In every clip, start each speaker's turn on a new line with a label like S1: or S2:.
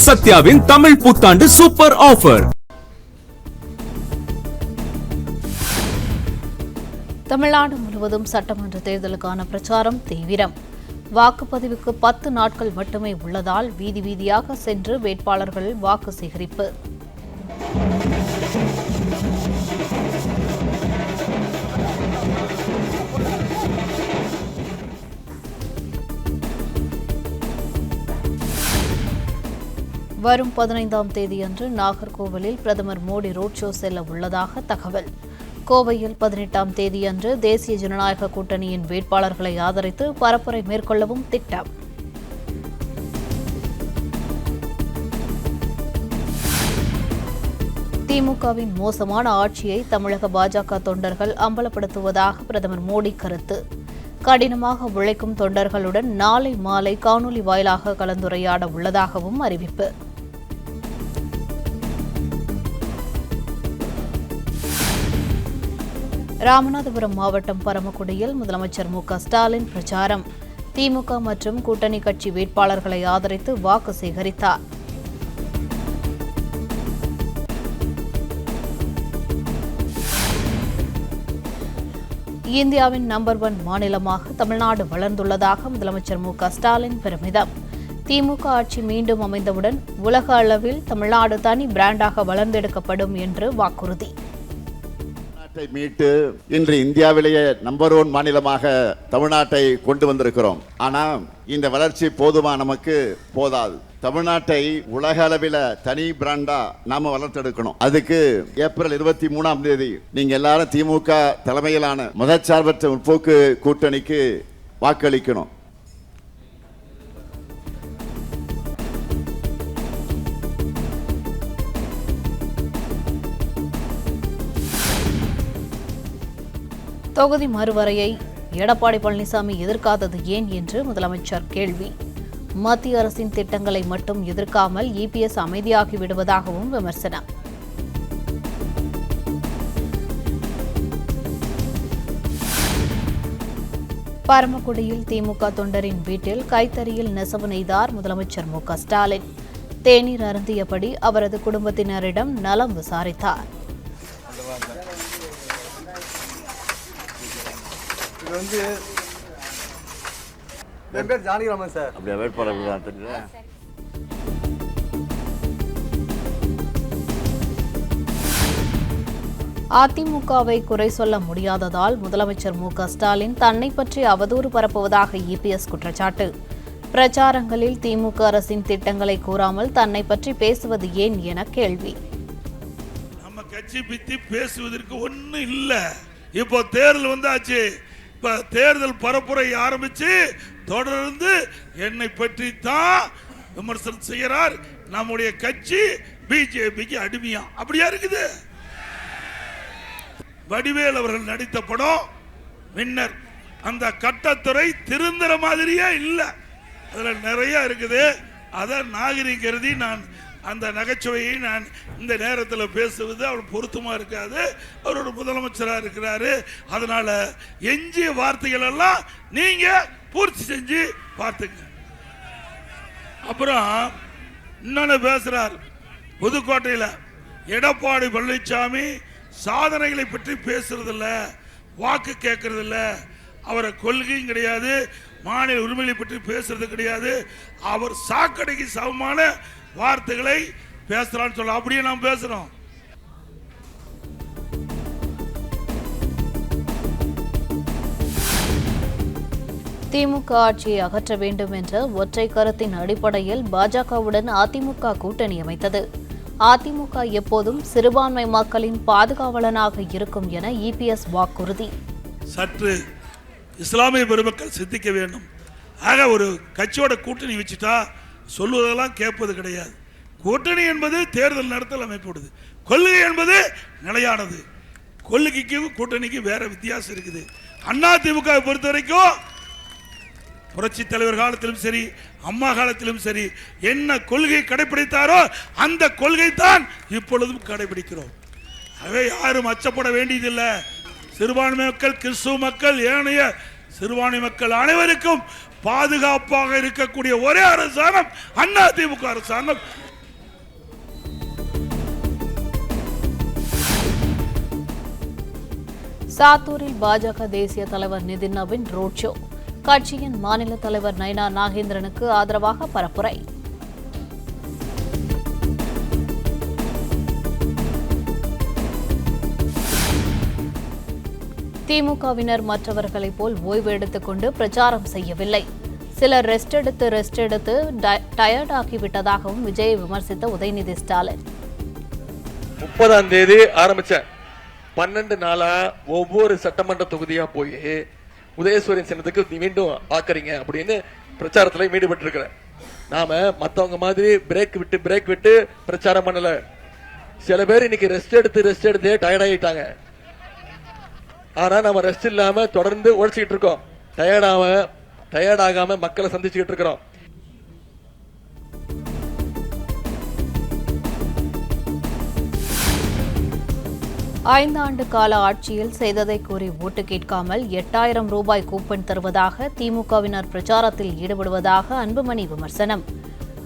S1: சத்யாவின் தமிழ் புத்தாண்டு super offer.
S2: Tamil Nadu முழுவதும் சட்டமன்ற தேர்தலுக்கான பிரச்சாரம் தீவிரம். வாக்குப்பதிவுக்கு 10 நாட்கள் மட்டுமே உள்ளதால் வீதி வீதியாக சென்று வேட்பாளர்கள் வாக்கு சேகரிப்பு. வரும் 15ஆம் தேதியன்று நாகர்கோவிலில் பிரதமர் மோடி ரோட் ஷோ செல்ல உள்ளதாக தகவல். கோவையில் 18ஆம் தேதியன்று தேசிய ஜனநாயக கூட்டணியின் வேட்பாளர்களை ஆதரித்து பரப்புரை மேற்கொள்ளவும் திட்டம். திமுகவின் மோசமான ஆட்சியை தமிழக பாஜக தொண்டர்கள் அம்பலப்படுத்துவதாக பிரதமர் மோடி கருத்து. கடினமாக உழைக்கும் தொண்டர்களுடன் நாளை மாலை காணொலி வாயிலாக கலந்துரையாட உள்ளதாகவும் அறிவிப்பு. ராமநாதபுரம் மாவட்டம் பரமக்குடியில் முதலமைச்சர் மு க ஸ்டாலின் பிரச்சாரம். திமுக மற்றும் கூட்டணி கட்சி வேட்பாளர்களை ஆதரித்து வாக்கு சேகரித்தார். இந்தியாவின் நம்பர் 1 மாநிலமாக தமிழ்நாடு வளர்ந்துள்ளதாக முதலமைச்சர் மு க ஸ்டாலின் பெருமிதம். திமுக ஆட்சி மீண்டும் அமைந்தவுடன் உலக அளவில் தமிழ்நாடு தனி பிராண்டாக வளர்ந்தெடுக்கப்படும் என்று வாக்குறுதி.
S3: மீட்டு இன்று இந்தியாவிலேயே நம்பர் 1 மாநிலமாக தமிழ்நாட்டை கொண்டு வந்திருக்கிறோம். ஆனா இந்த வளர்ச்சி போதுமா? நமக்கு போதாது. தமிழ்நாட்டை உலக அளவில் தனி பிராண்டா நாம வளர்த்தெடுக்கணும். அதுக்கு ஏப்ரல் 23ஆம் தேதி நீங்க எல்லாரும் திமுக தலைமையிலான மதச்சார்பற்ற முற்போக்கு கூட்டணிக்கு வாக்களிக்கணும்.
S2: தொகுதி மறுவரையை எடப்பாடி பழனிசாமி எதிர்க்காதது ஏன் என்று முதலமைச்சர் கேள்வி. மத்திய அரசின் திட்டங்களை மட்டும் எதிர்க்காமல் இபிஎஸ் அமைதியாகி விடுவதாகவும் விமர்சனம். பரமக்குடியில் திமுக தொண்டரின் வீட்டில் கைத்தறியில் நெசவு நெய்தார் முதலமைச்சர் மு க ஸ்டாலின். தேநீர் அருந்தியபடி அவரது குடும்பத்தினரிடம் நலம் விசாரித்தார். அதிமுகவை குறை சொல்ல முடியாததால் முதலமைச்சர் மு க ஸ்டாலின் தன்னை பற்றி அவதூறு பரப்புவதாக இபிஎஸ் குற்றச்சாட்டு. பிரச்சாரங்களில் திமுக அரசின் திட்டங்களை கூறாமல் தன்னை பற்றி பேசுவது ஏன் என கேள்வி.
S4: நம்ம கட்சி பத்தி பேசுவதற்கு ஒன்னும் இல்ல. இப்போ தேர்தல் வந்தாச்சு. இப்ப தேர்தல் பரப்புரை ஆரம்பிச்சு தொடர்ந்து என்னை பற்றி தான் விமர்சனம் செய்யறார். நம்முடைய கட்சி பிஜேபிக்கு அடிமையா அப்படியா இருக்குது? வடிவேல் அவர்கள் நடித்த படம் வின்னர். அந்த கட்டத்துறை திருந்துற மாதிரியே இல்ல. அதுல நிறைய இருக்குது. அத நாகரிகருதி நான் அந்த நகைச்சுவையை நான் இந்த நேரத்தில் பேசுவது அவர் பொருத்தமா இருக்காது. அவரோட முதலமைச்சராக இருக்கிறாரு. அதனால எஞ்சிய வார்த்தைகள் எல்லாம் நீங்க பூர்த்தி செஞ்சு பார்த்துங்க. அப்புறம் இன்னொன்னு பேசுறார். புதுக்கோட்டையில் எடப்பாடி பழனிசாமி சாதனைகளை பற்றி பேசுறது இல்ல, வாக்கு கேட்கறது இல்ல, அவரை கொள்கையும் கிடையாது, மாநில உரிமையை பற்றி பேசுறது கிடையாது. அவர் சாக்கடைக்கு சமமான வார்த்தைகளை பேசுறான்னு சொல்ல. அப்படியே நாம் பேசுறோம்.
S2: திமுக ஆட்சியை அகற்ற வேண்டும் என்ற ஒற்றை கருத்தின் அடிப்படையில் பாஜகவுடன் அதிமுக கூட்டணி அமைத்தது. அதிமுக எப்போதும் சிறுபான்மை மக்களின் பாதுகாவலனாக இருக்கும் என இபிஎஸ் வாக்குறுதி.
S4: சற்று இஸ்லாமிய பெருமக்கள் சிந்திக்க வேண்டும். ஆக ஒரு கட்சியோட கூட்டணி வச்சுட்டா சொல்லுவதெல்லாம் கேட்பது கிடையாது. கூட்டணி என்பது தேர்தல் நடத்தல் அமைப்புடுது. கொள்கை என்பது நிலையானது. கொள்கைக்கு கூட்டணிக்கு வேற வித்தியாசம் இருக்குது. அதிமுக பொறுத்த வரைக்கும் புரட்சி தலைவர் காலத்திலும் சரி, அம்மா காலத்திலும் சரி, என்ன கொள்கை கடைபிடித்தாரோ அந்த கொள்கை தான் இப்பொழுதும் கடைபிடிக்கிறோம். ஆகவே யாரும் அச்சப்பட வேண்டியதில்லை. சிறுபான்மை மக்கள், கிறிஸ்துவ மக்கள், ஏனைய சிறுபான்மை மக்கள் அனைவருக்கும் பாதுகாப்பாக இருக்கக்கூடிய ஒரே அரசாங்கம் அதிமுக அரசாங்கம்.
S2: சாத்தூரில் பாஜக தேசிய தலைவர் நிதின் நவீன் ரோட் ஷோ. கட்சியின் மாநில தலைவர் நயினா நாகேந்திரனுக்கு ஆதரவாக பரப்புரை. திமுகவினர் மற்றவர்களைப் போல் ஓய்வு எடுத்துக் கொண்டு பிரச்சாரம் செய்யவில்லை. சிலர் ரெஸ்ட் எடுத்து டயர்ட் ஆகிவிட்டதாகவும் விஜயை விமர்சித்த உதயநிதி ஸ்டாலின்.
S5: 30ஆம் தேதி ஆரம்பிச்ச 12 நாளா ஒவ்வொரு சட்டமன்ற தொகுதியா போய் உதயசூரியன் சின்னத்துக்கு மீண்டும் ஆக்குறீங்க அப்படின்னு பிரச்சாரத்துல ஈடுபட்டு இருக்கிறேன். நாம மத்தவங்க மாதிரி பிரேக் விட்டு பிரச்சாரம் பண்ணல. சில பேர் இன்னைக்கு ரெஸ்ட் எடுத்து டயர்ட் ஆகிட்டாங்க. ஆனா நம்ம ரெஸ்ட் இல்லாம தொடர்ந்து உழைச்சிட்டு இருக்கோம். டயர்ட் ஆகாம மக்களை சந்திச்சுக்கிட்டு இருக்கிறோம்.
S2: ஐந்தாண்டு கால ஆட்சியில் செய்ததை கூறி ஓட்டு கேட்காமல் 8000 ரூபாய் கூப்பன் தருவதாக திமுகவினர் பிரச்சாரத்தில் ஈடுபடுவதாக அன்புமணி விமர்சனம்.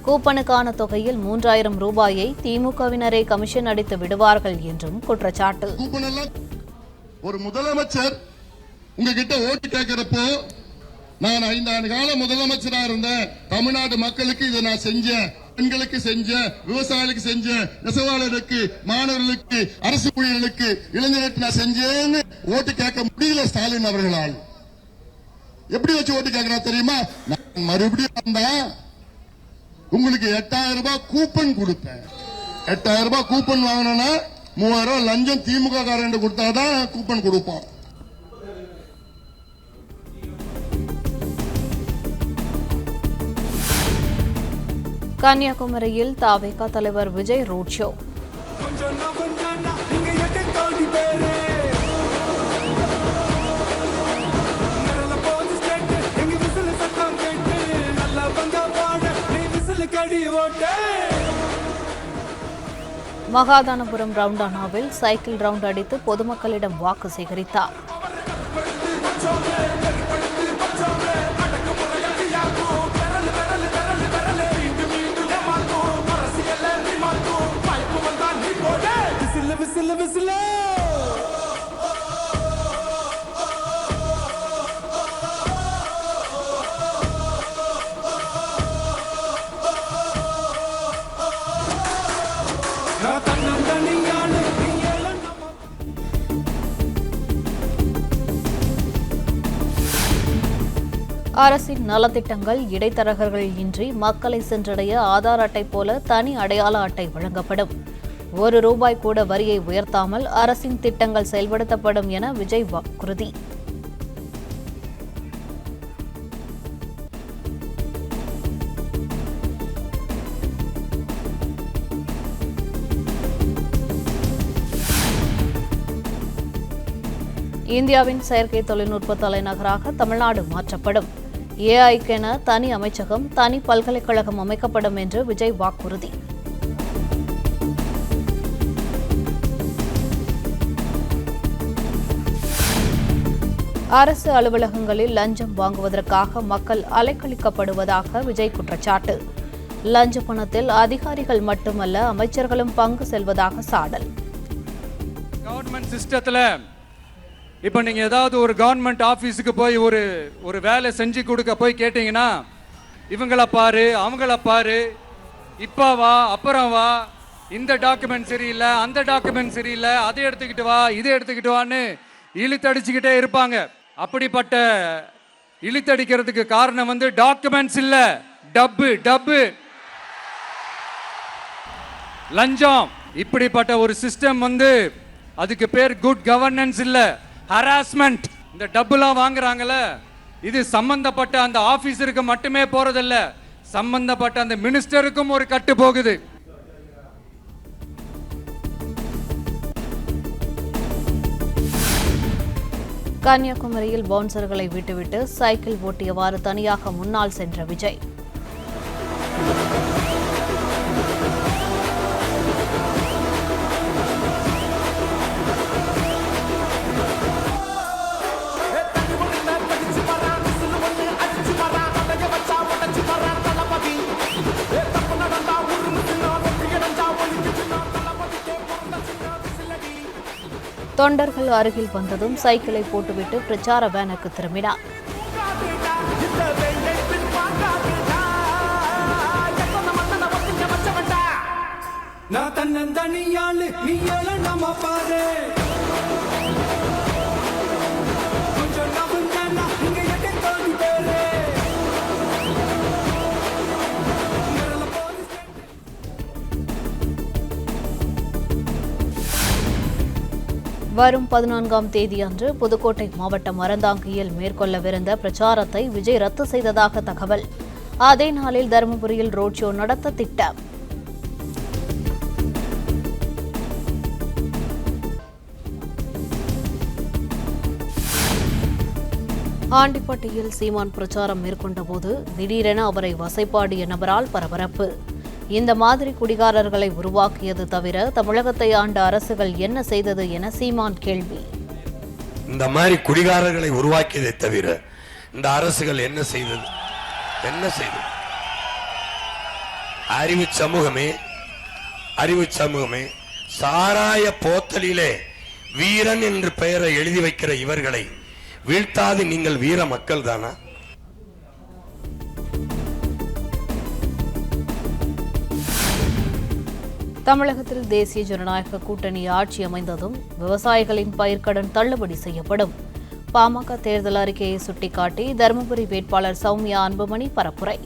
S2: கூப்பனுக்கான தொகையில் 3000 ரூபாயை திமுகவினரே கமிஷன் அடித்து விடுவார்கள் என்றும் குற்றச்சாட்டு.
S6: ஒரு முதலமைச்சர் உங்ககிட்ட ஓட்டு கேட்கிறப்போ, நான் 5 ஆண்டு காலம் முதலமைச்சரா இருந்தேன், தமிழ்நாடு மக்களுக்கு இதை நான் செஞ்சேன், பெண்களுக்கு செஞ்சேன், விவசாயிகளுக்கு செஞ்சேன், நெசவாளர்களுக்கு, மாணவர்களுக்கு, அரசு ஊழியர்களுக்கு, இளைஞர்களுக்கு நான் செஞ்சேன்னு ஓட்டு கேட்க முடியல ஸ்டாலின் அவர்களால். எப்படி வச்சு ஓட்டு கேட்கிறா தெரியுமா? நான் மறுபடியும் வந்தா உங்களுக்கு 8000 ரூபாய் கூப்பன் கொடுப்பேன். 8000 ரூபாய் கூப்பன் வாங்கணும்னா 3000 லஞ்சம் திமுக காரன் கொடுத்தாதான் கூப்பன் கொடுப்பான்.
S2: கன்னியாகுமரியில் தவேக தலைவர் விஜய் ரோட் ஷோ. மகாதானபுரம் ரவுண்டானாவில் சைக்கிள் ரவுண்ட் அடித்து பொதுமக்களிடம் வாக்கு சேகரித்தார். அரசின் நலத்திட்டங்கள் இடைத்தரகர்கள் இன்றி மக்களை சென்றடைய ஆதார் அட்டை போல தனி அடையாள அட்டை வழங்கப்படும். ₹1 கூட வரியை உயர்த்தாமல் அரசின் திட்டங்கள் செயல்படுத்தப்படும் என விஜய் வாக்குறுதி. இந்தியாவின் செயற்கை தொழில்நுட்ப தலைநகராக தமிழ்நாடு மாற்றப்படும். ஏஐக்கென தனி அமைச்சகம், தனி பல்கலைக்கழகம் அமைக்கப்படும் என்று விஜய் வாக்குறுதி. அரசு அலுவலகங்களில் லஞ்சம் வாங்குவதற்காக மக்கள் அலைக்கழிக்கப்படுவதாக விஜய் குற்றச்சாட்டு. லஞ்ச பணத்தில் அதிகாரிகள் மட்டுமல்ல அமைச்சர்களும் பங்கு செல்வதாக சாடல்.
S7: கவர்மெண்ட் சிஸ்டத்தில் இப்போ நீங்கள் ஏதாவது ஒரு கவர்மெண்ட் ஆஃபீஸுக்கு போய் ஒரு வேலை செஞ்சு கொடுக்க போய் கேட்டிங்கன்னா, இவங்கள பாரு, அவங்கள பாரு, இப்போ வா, அப்புறம் வா, இந்த டாக்குமெண்ட் சரியில்லை, அந்த டாக்குமெண்ட் சரியில்லை, அதை எடுத்துக்கிட்டு வா, இதை எடுத்துக்கிட்டு வான்னு இழுத்தடிச்சுக்கிட்டே இருப்பாங்க. அப்படிப்பட்ட இழுத்தடிக்கிறதுக்கு காரணம் டாக்குமெண்ட்ஸ் இல்லை, டப்பு லஞ்சம். இப்படிப்பட்ட ஒரு சிஸ்டம் அதுக்கு பேர் குட் கவர்னன்ஸ் இல்ல, ஹராஸ்மெண்ட். இந்த டப்புலாம் வாங்குறாங்கல்ல, இது சம்பந்தப்பட்ட அந்த ஆபீசருக்கு மட்டுமே போறதில்ல, சம்பந்தப்பட்ட அந்த மினிஸ்டருக்கும் ஒரு கட்டு போகுது.
S2: கன்னியாகுமரியில் பவுன்சர்களை விட்டுவிட்டு சைக்கிள் ஓட்டியவாறு தனியாக முன்னால் சென்ற விஜய். தொண்டர்கள் அருகில் வந்ததும் சைக்கிளை போட்டுவிட்டு பிரச்சார வேனுக்கு திரும்பினார். வரும் 14ஆம் தேதி அன்று புதுக்கோட்டை மாவட்டம் அறந்தாங்கியில் மேற்கொள்ளவிருந்த பிரச்சாரத்தை விஜய் ரத்து செய்ததாக தகவல். அதே நாளில் தருமபுரியில் ரோட் ஷோ நடத்த திட்டம். ஆண்டிப்பட்டியில் சீமான் பிரச்சாரம் மேற்கொண்டபோது திடீரென அவரை வசைபாடிய நபரால் பரபரப்பு. இந்த மாதிரி குடிகாரர்களை உருவாக்கியது தவிர தமிழகத்தை ஆண்ட அரசுகள் என்ன செய்தது என சீமான் கேள்வி.
S8: இந்த மாதிரி குடிகாரர்களை உருவாக்கியதை தவிர இந்த அரசுகள் என்ன செய்தது? அறிவு சமூகமே சாராய போத்தலிலே வீரன் என்று பெயரை எழுதி வைக்கிற இவர்களை வீழ்த்தாது நீங்கள் வீர மக்கள் தானா?
S2: தமிழகத்தில் தேசிய ஜனநாயக கூட்டணி ஆட்சி அமைந்ததும் விவசாயிகளின் பயிர்க்கடன் தள்ளுபடி செய்யப்படும். பாமக தேர்தல் அறிக்கையை சுட்டிக்காட்டி தருமபுரி வேட்பாளர் சௌமியா அன்புமணி பரப்புரை.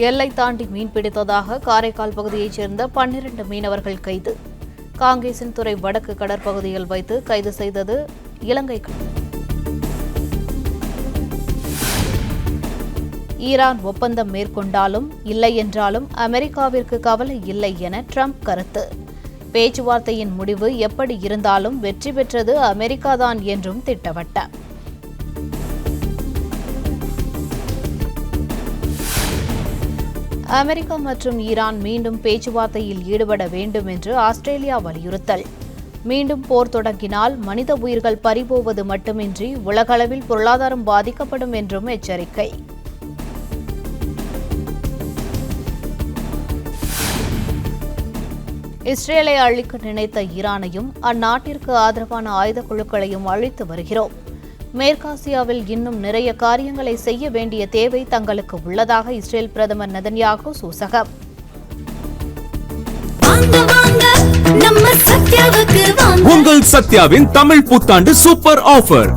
S2: எல்லை தாண்டி மீன்பிடித்ததாக காரைக்கால் பகுதியைச் சேர்ந்த 12 மீனவர்கள் கைது. காங்கேசன்துறை வடக்கு கடற்பகுதியில் வைத்து கைது செய்தது இலங்கை. ஈரான் ஒப்பந்தம் மேற்கொண்டாலும் இல்லை என்றாலும் அமெரிக்காவிற்கு கவலை இல்லை என ட்ரம்ப் கருத்து. பேச்சுவார்த்தையின் முடிவு எப்படி இருந்தாலும் வெற்றி பெற்றது அமெரிக்காதான் என்றும் திட்டவட்டம். அமெரிக்கா மற்றும் ஈரான் மீண்டும் பேச்சுவார்த்தையில் ஈடுபட வேண்டும் என்று ஆஸ்திரேலியா வலியுறுத்தல். மீண்டும் போர் தொடங்கினால் மனித உயிர்கள் பறிபோவது மட்டுமின்றி உலகளவில் பொருளாதாரம் பாதிக்கப்படும் என்றும் எச்சரிக்கை. இஸ்ரேலை அழிக்க நினைத்த ஈரானையும் அந்நாட்டிற்கு ஆதரவான ஆயுத குழுக்களையும் அழித்து வருகிறோம். மேற்காசியாவில் இன்னும் நிறைய காரியங்களை செய்ய வேண்டிய தேவை தங்களுக்கு உள்ளதாக இஸ்ரேல் பிரதமர் நெதன்யாகு சூசகம்.
S1: உங்கள் சத்யாவின் தமிழ் புத்தாண்டு சூப்பர் ஆஃபர்.